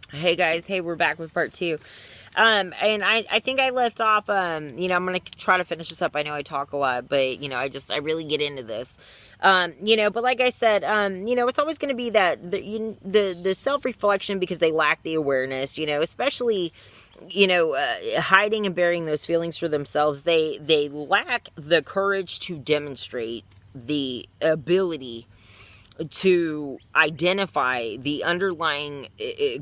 Hey guys, hey, we're back with part two. And I think I left off, I'm gonna try to finish this up. I know I talk a lot, but, I really get into this. But like I said, it's always gonna be that, the self-reflection, because they lack the awareness, especially, hiding and burying those feelings for themselves. They lack the courage to demonstrate the ability to identify the underlying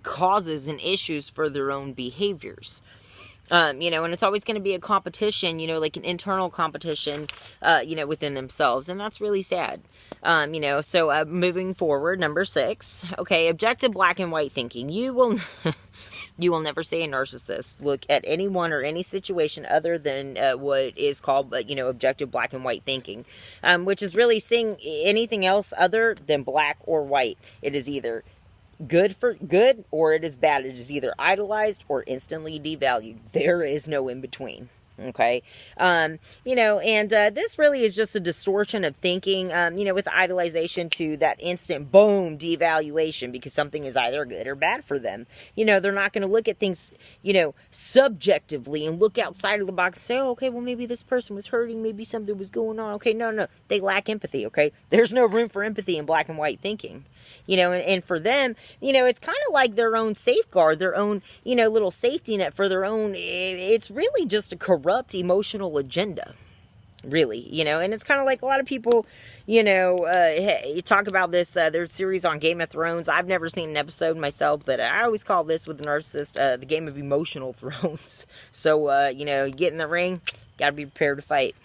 causes and issues for their own behaviors. And it's always going to be a competition, like an internal competition, within themselves. And that's really sad. So moving forward, number 6, okay, objective black and white thinking. You will never see a narcissist look at anyone or any situation other than what is called, objective black and white thinking, which is really seeing anything else other than black or white. It is either good or it is bad. It is either idolized or instantly devalued. There is no in between. Okay. This really is just a distortion of thinking, with idolization to that instant boom devaluation, because something is either good or bad for them. They're not going to look at things, subjectively and look outside of the box and say, oh, okay, well, maybe this person was hurting. Maybe something was going on. Okay. No. They lack empathy. Okay. There's no room for empathy in black and white thinking. And for them, it's kind of like their own safeguard, their own, little safety net for their own. It's really just a corrupt emotional agenda, really, and it's kind of like a lot of people, you talk about this, there's a series on Game of Thrones. I've never seen an episode myself, but I always call this with the narcissist, the game of emotional thrones. So, you get in the ring, got to be prepared to fight.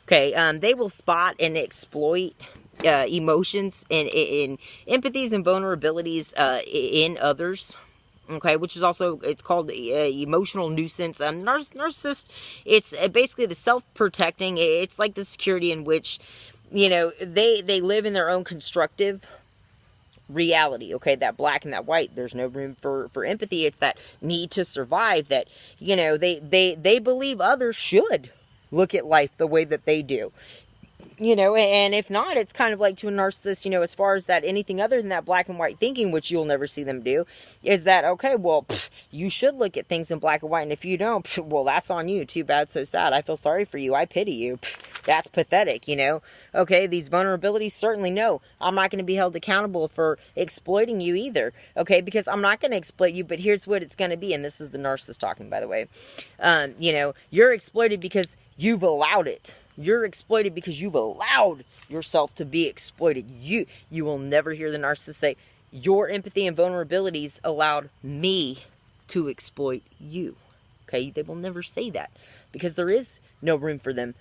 Okay. They will spot and exploit emotions and empathies and vulnerabilities in others. Okay, which is also, it's called emotional nuisance. Narcissist, it's basically the self-protecting. It's like the security in which, they live in their own constructive reality. Okay, that black and that white. There's no room for empathy. It's that need to survive that, they believe others should look at life the way that they do. And if not, it's kind of like to a narcissist, as far as that anything other than that black and white thinking, which you'll never see them do, is that, okay, well, you should look at things in black and white, and if you don't, well, that's on you. Too bad, so sad. I feel sorry for you. I pity you. That's pathetic, Okay, these vulnerabilities, certainly no. I'm not going to be held accountable for exploiting you either, okay, because I'm not going to exploit you, but here's what it's going to be, and this is the narcissist talking, by the way. You're exploited because you've allowed it. You're exploited because you've allowed yourself to be exploited. You will never hear the narcissist say, your empathy and vulnerabilities allowed me to exploit you. Okay, they will never say that because there is no room for them.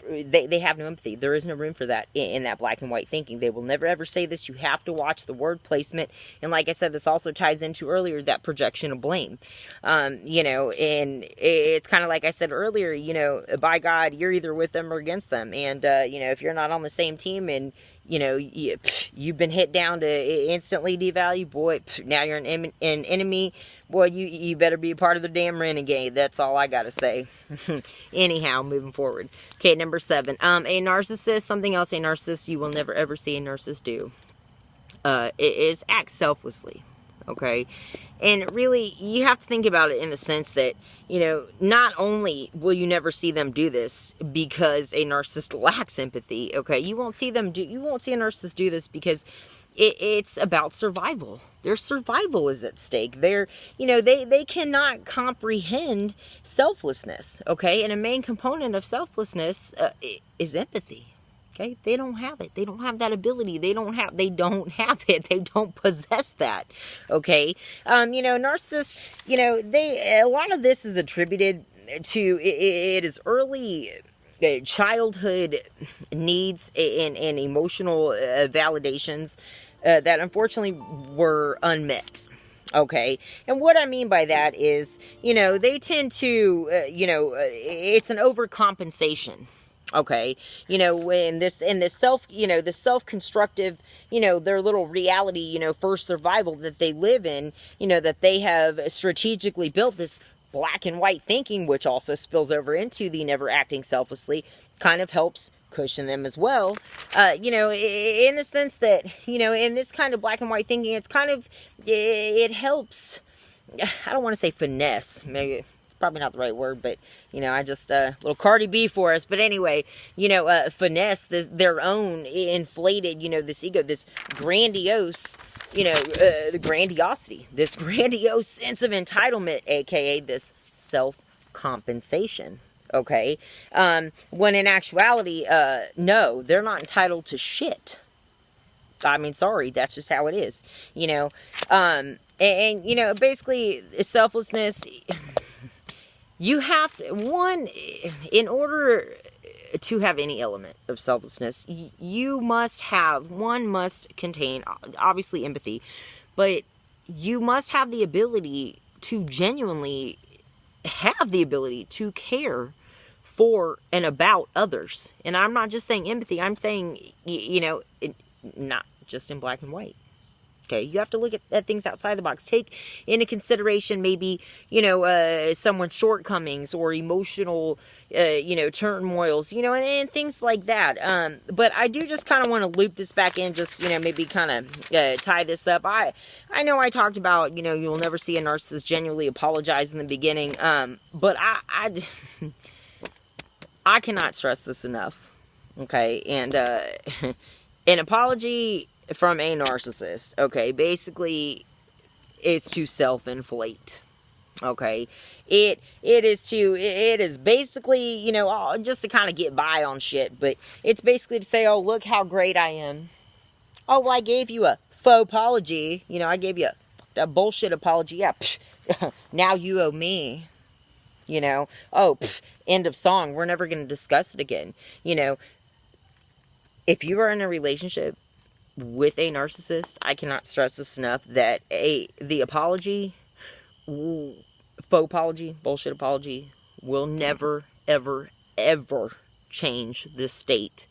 They have no empathy. There is no room for that in that black and white thinking. They will never ever say this. You have to watch the word placement. And like I said, this also ties into earlier that projection of blame. And it's kind of like I said earlier, by God, you're either with them or against them. And, if you're not on the same team and, you've been hit down to instantly devalue, boy, now you're an enemy. Boy, you better be a part of the damn renegade. That's all I gotta say. Anyhow, moving forward. Okay, number 7. A narcissist, something else a narcissist you will never ever see a narcissist do is act selflessly. Okay? And really, you have to think about it in the sense that, not only will you never see them do this because a narcissist lacks empathy, okay? You won't see a narcissist do this because it's about survival. Their survival is at stake. They cannot comprehend selflessness, okay? And a main component of selflessness is empathy. Okay, they don't have it. They don't have that ability. They don't have it. They don't possess that. Okay, narcissists. A lot of this is attributed to it is early childhood needs and emotional validations that unfortunately were unmet. Okay, and what I mean by that is, they tend to, it's an overcompensation. Okay, when this self-constructive, their little reality, for survival that they live in, that they have strategically built this black and white thinking, which also spills over into the never acting selflessly, kind of helps cushion them as well. In the sense that, in this kind of black and white thinking, it's kind of, it helps, I don't want to say finesse, maybe it's probably not the right word, but, you know, I just, little Cardi B for us, but anyway, you know, finesse their own inflated, you know, this ego, this grandiose, you know, the grandiosity, this grandiose sense of entitlement, aka this self-compensation. Okay, when in actuality, no, they're not entitled to shit. I mean, sorry, that's just how it is, you know. And you know, basically, selflessness. You have to, one, in order to have any element of selflessness, you must have, one must contain, obviously, empathy, but you must have the ability to genuinely have the ability to care for and about others. And I'm not just saying empathy, I'm saying, you know, not just in black and white. Okay, you have to look at things outside the box. Take into consideration maybe, you know, someone's shortcomings or emotional, you know, turmoils, you know, and things like that. But I do just kind of want to loop this back in, just, you know, maybe kind of tie this up. I know I talked about, you know, you'll never see a narcissist genuinely apologize in the beginning. But I cannot stress this enough. Okay, and an apology from a narcissist, okay, basically is to self-inflate. Okay, it is basically, you know, just to kind of get by on shit, but it's basically to say, oh, look how great I am. Oh, well, I gave you a faux apology, you know, I gave you a bullshit apology, yeah, now you owe me, you know, oh, end of song, we're never going to discuss it again, you know. If you are in a relationship with a narcissist, I cannot stress this enough, that the apology, faux apology, bullshit apology, will never, ever, ever change the state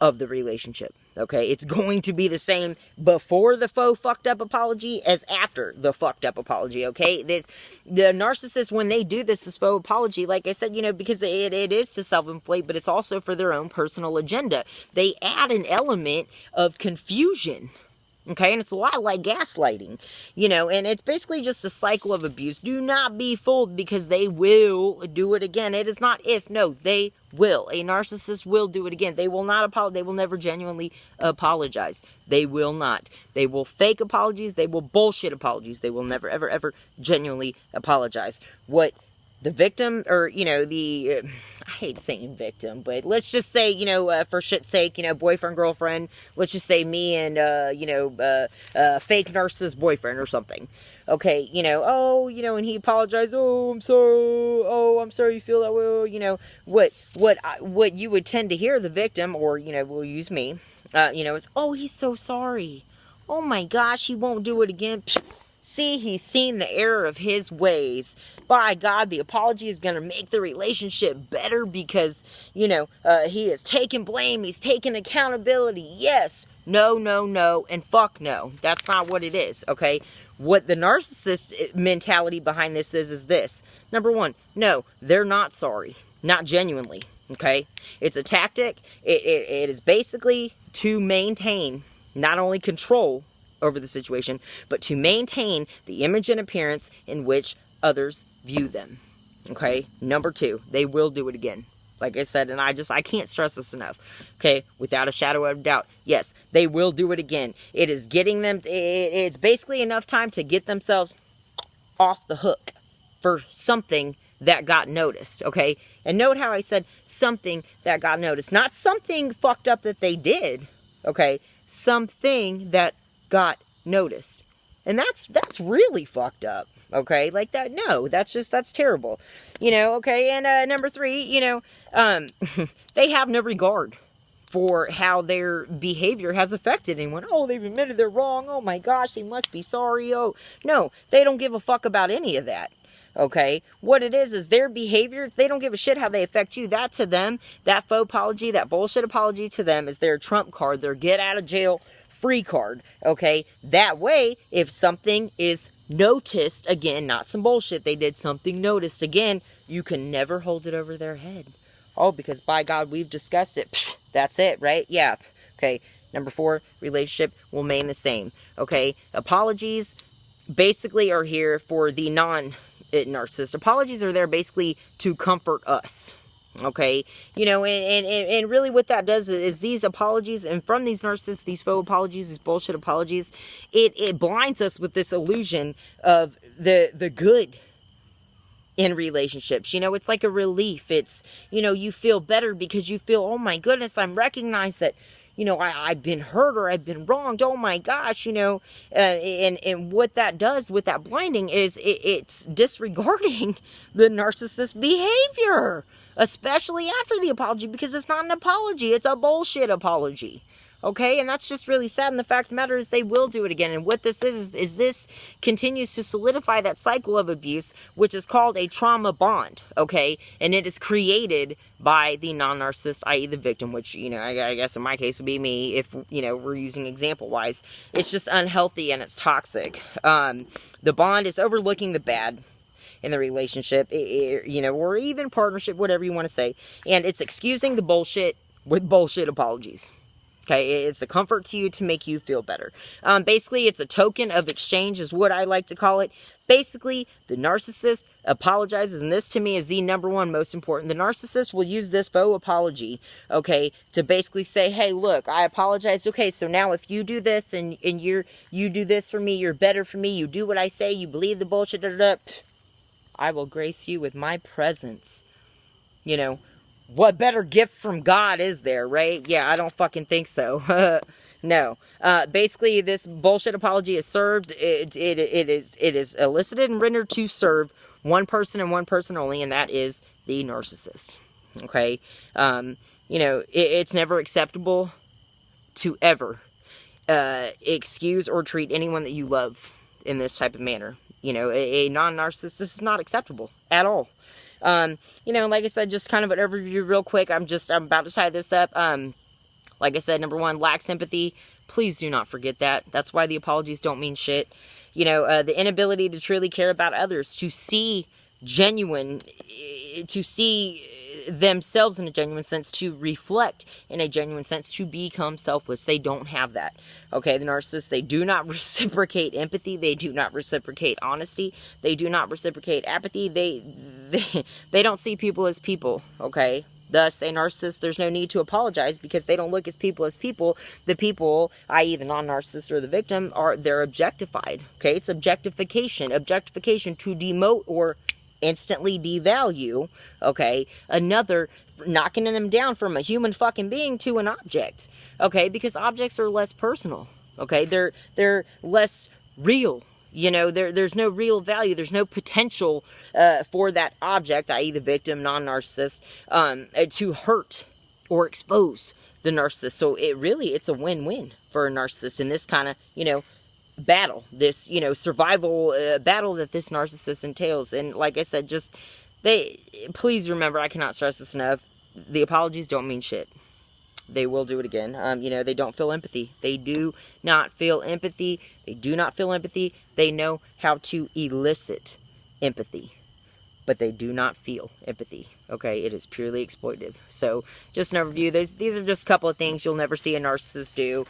of the relationship. Okay, it's going to be the same before the faux fucked up apology as after the fucked up apology. Okay, the narcissists, when they do this faux apology, like I said, you know, because it is to self-inflate, but it's also for their own personal agenda. They add an element of confusion. Okay, and it's a lot like gaslighting, you know, and it's basically just a cycle of abuse. Do not be fooled, because they will do it again. It is not if, no, they will. A narcissist will do it again. They will not apologize. They will never genuinely apologize. They will not. They will fake apologies. They will bullshit apologies. They will never, ever, ever genuinely apologize. What the victim, or, you know, I hate saying victim, but let's just say, you know, for shit's sake, you know, boyfriend, girlfriend, let's just say me and, you know, fake narcissist boyfriend or something. Okay, you know, oh, you know, and he apologized, oh, I'm sorry you feel that way, you know, what you would tend to hear the victim, or, you know, we'll use me, you know, is, oh, he's so sorry. Oh my gosh, he won't do it again. See, he's seen the error of his ways. By God, the apology is going to make the relationship better because, you know, he has taken blame. He's taken accountability. Yes. No, no, no, and fuck no. That's not what it is, okay? What the narcissist mentality behind this is this. Number one, no, they're not sorry. Not genuinely, okay? It's a tactic. It is basically to maintain not only control over the situation, but to maintain the image and appearance in which others view them. Okay? Number two, they will do it again. Like I said, and I can't stress this enough. Okay? Without a shadow of doubt. Yes, they will do it again. It is getting them, it's basically enough time to get themselves off the hook for something that got noticed. Okay? And note how I said something that got noticed. Not something fucked up that they did. Okay? Something that got noticed. And that's really fucked up. Okay, like that, no, that's terrible, you know, okay, and, number three, you know, they have no regard for how their behavior has affected anyone. Oh, they've admitted they're wrong, oh my gosh, they must be sorry, oh, no, they don't give a fuck about any of that, okay, what it is their behavior, they don't give a shit how they affect you, that to them, that faux apology, that bullshit apology to them is their trump card, their get out of jail free card, okay, that way, if something is noticed again, not some bullshit, they did something noticed again, you can never hold it over their head. Oh, because by God, we've discussed it. Psh, that's it, right? Yeah. Okay. Number four, relationship will remain the same. Okay. Apologies, basically are here for the non-narcissist. Apologies are there basically to comfort us. Okay, you know, and really what that does is these apologies, and from these narcissists, these faux apologies, these bullshit apologies, it blinds us with this illusion of the good in relationships. You know, it's like a relief. It's, you know, you feel better because you feel, oh my goodness, I'm recognized that, you know, I've been hurt or I've been wronged. Oh my gosh, you know, and what that does with that blinding is it's disregarding the narcissist behavior. Especially after the apology, because it's not an apology, it's a bullshit apology. Okay, and that's just really sad, and the fact of the matter is they will do it again. And what this is this continues to solidify that cycle of abuse, which is called a trauma bond, okay? And it is created by the non-narcissist, i.e. the victim, which, you know, I guess in my case would be me if, you know, we're using example-wise. It's just unhealthy and it's toxic. The bond is overlooking the bad in the relationship, you know, or even partnership, whatever you want to say. And it's excusing the bullshit with bullshit apologies. Okay, it's a comfort to you to make you feel better. Basically, it's a token of exchange is what I like to call it. Basically, the narcissist apologizes, and this to me is the number one most important. The narcissist will use this faux apology, okay, to basically say, hey, look, I apologize. Okay, so now if you do this and you do this for me, you're better for me, you do what I say, you believe the bullshit, I will grace you with my presence. You know, what better gift from God is there, right? Yeah, I don't fucking think so. No. Basically, this bullshit apology is served. It is elicited and rendered to serve one person and one person only, and that is the narcissist. Okay? You know, it's never acceptable to ever excuse or treat anyone that you love in this type of manner. You know, a non-narcissist, this is not acceptable at all. You know, like I said, just kind of an overview real quick. I'm about to tie this up. Like I said, number one, lack sympathy. Please do not forget that. That's why the apologies don't mean shit. You know, the inability to truly care about others, to see themselves in a genuine sense, to reflect in a genuine sense, to become selfless. They don't have that. Okay, the narcissists, they do not reciprocate empathy. They do not reciprocate honesty. They do not reciprocate apathy. They don't see people as people. Okay, thus a narcissist, there's no need to apologize because they don't look as people as people. The people, i.e. the non-narcissist or the victim, they're objectified. Okay, it's objectification to demote or instantly devalue, okay, another, knocking them down from a human fucking being to an object, okay, because objects are less personal, okay, they're less real, you know, there's no real value, there's no potential for that object, i.e. the victim, non-narcissist, to hurt or expose the narcissist. So it's a win-win for a narcissist in this kind of, you know, battle, this, you know, survival battle that this narcissist entails. And like I said, please remember, I cannot stress this enough, the apologies don't mean shit. They will do it again. You know, they don't feel empathy. They do not feel empathy. They know how to elicit empathy, but they do not feel empathy. Okay, it is purely exploitative. So, just an overview. These are just a couple of things you'll never see a narcissist do.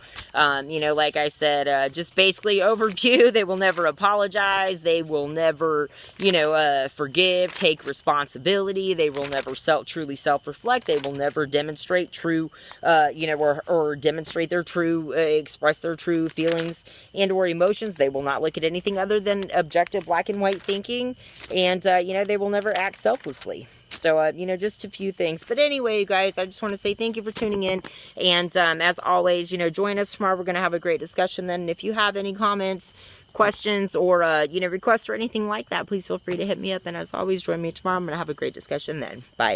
You know, like I said, just basically overview. They will never apologize. They will never, you know, forgive, take responsibility. They will never truly self-reflect. They will never demonstrate true, you know, or demonstrate their true, express their true feelings and or emotions. They will not look at anything other than objective black and white thinking. And, you know, they will never act selflessly. So, you know, just a few things. But anyway, you guys, I just want to say thank you for tuning in. And as always, you know, join us tomorrow. We're going to have a great discussion then. And if you have any comments, questions, or, you know, requests or anything like that, please feel free to hit me up. And as always, join me tomorrow. I'm going to have a great discussion then. Bye.